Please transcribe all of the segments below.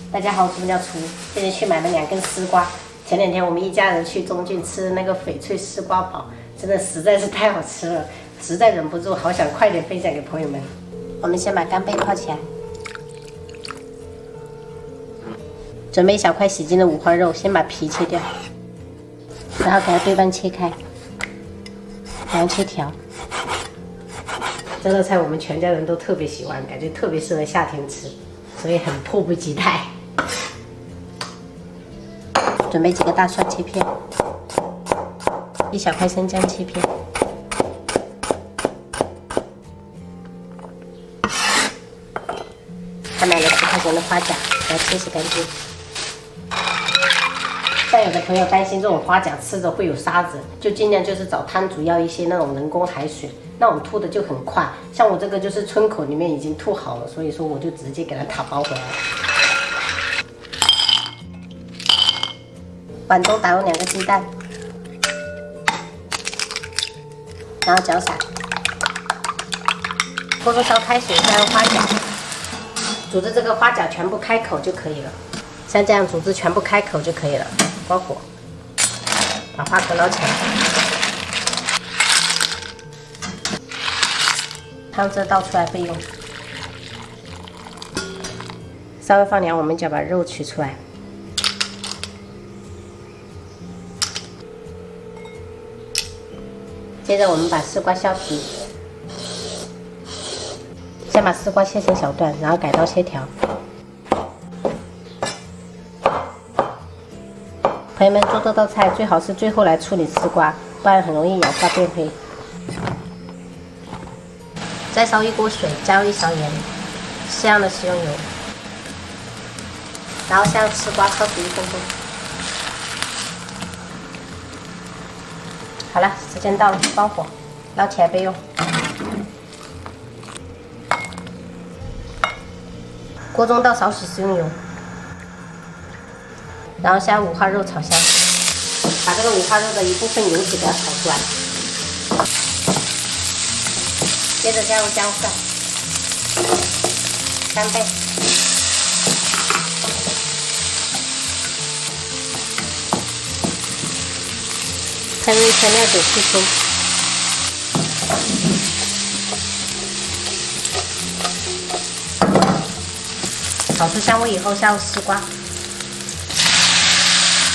大家好，什么叫厨？今天去买了2根丝瓜。前2天我们一家人去中郡吃那个翡翠丝瓜煲，真的实在是太好吃了，实在忍不住，好想快点分享给朋友们。我们先把干贝泡起来，准备1小块洗净的五花肉，先把皮切掉，然后给它对半切开，然后切条。这道菜我们全家人都特别喜欢，感觉特别适合夏天吃，所以很迫不及待。准备几个大蒜切片，1小块生姜切片，还买了10块钱的花甲，给它清洗干净。但有的朋友担心这种花甲吃着会有沙子，就尽量就是找摊主要一些那种人工海水，那种吐的就很快。像我这个就是村口里面已经吐好了，所以说我就直接给它打包回来。碗中打入2个鸡蛋，然后搅散。锅中烧开水，加入花甲，煮至这个花甲全部开口就可以了。像这样煮至全部开口就可以了。关火，把花壳捞起来，汤汁倒出来备用。稍微放凉，我们就把肉取出来。接着我们把丝瓜削皮，先把丝瓜切成小段，然后改刀切条。朋友们，做这道菜最好是最后来处理丝瓜，不然很容易氧化变黑。再烧1锅水，加入1勺盐，适量的食用油，然后将丝瓜焯煮1分钟。好了，时间到了，关火，捞起来备用。锅中倒少许食用油，然后将五花肉炒香，把这个五花肉的一部分油脂给它炒出来。接着加入姜蒜、干贝、喷入1圈料酒去腥。炒出香味以后，下入丝瓜，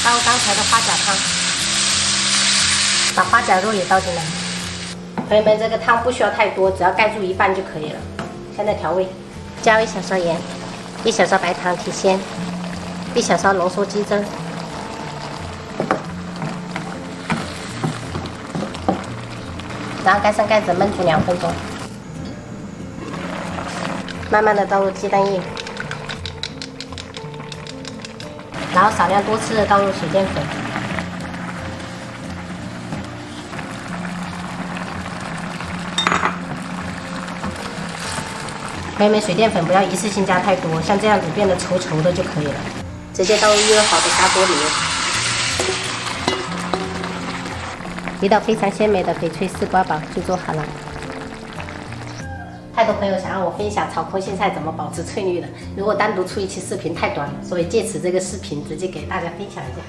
倒入刚才的花甲汤，把花甲肉也倒进来。朋友们，这个汤不需要太多，只要盖住1半就可以了。现在调味，加入1小勺盐，1小勺白糖提鲜，1小勺浓缩鸡汁，然后盖上盖子焖煮2分钟。慢慢的倒入鸡蛋液，然后少量多次的倒入水淀粉，朋友们，水淀粉不要一次性加太多，像这样子变得稠稠的就可以了。直接倒入热好的砂锅里面，一道非常鲜美的翡翠丝瓜煲就做好了。太多朋友想让我分享炒空心菜怎么保持翠绿的，如果单独出一期视频太短了，所以借此这个视频直接给大家分享一下。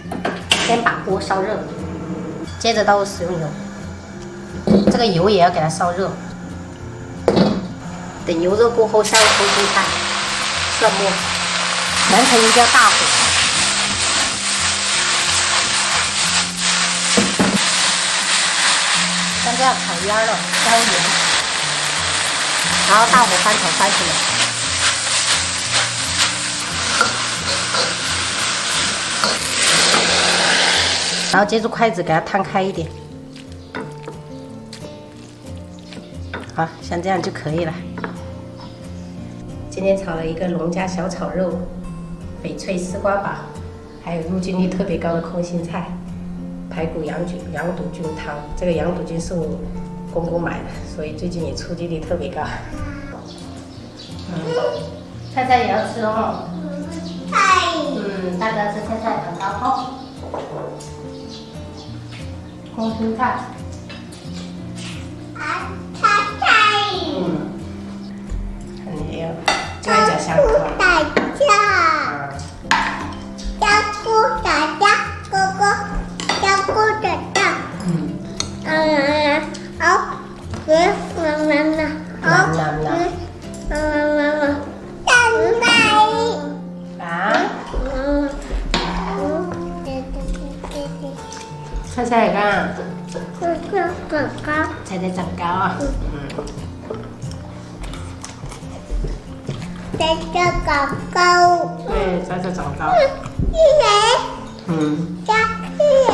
先把锅烧热，接着倒入食用油，这个油也要给它烧热。等油热过后，下入空心菜、蒜末，完成一定要大火。像这样炒蔫了，加入盐，然后大火翻炒30秒。然后接住筷子给它摊开一点，好，像这样就可以了。今天炒了一个农家小炒肉、翡翠丝瓜煲，还有入菌率特别高的空心菜、排骨羊肚菌汤。这个羊肚菌是我公公买的，所以最近也出菌率特别高。菜菜也要吃哦。大家吃菜菜蛋糕哦。空心菜。很牛，就会讲香口。啱啦。啊？猜猜嚟㗎？猜猜長高啊？在这狗狗，對，猜猜長高。是谁？嗯。家是谁？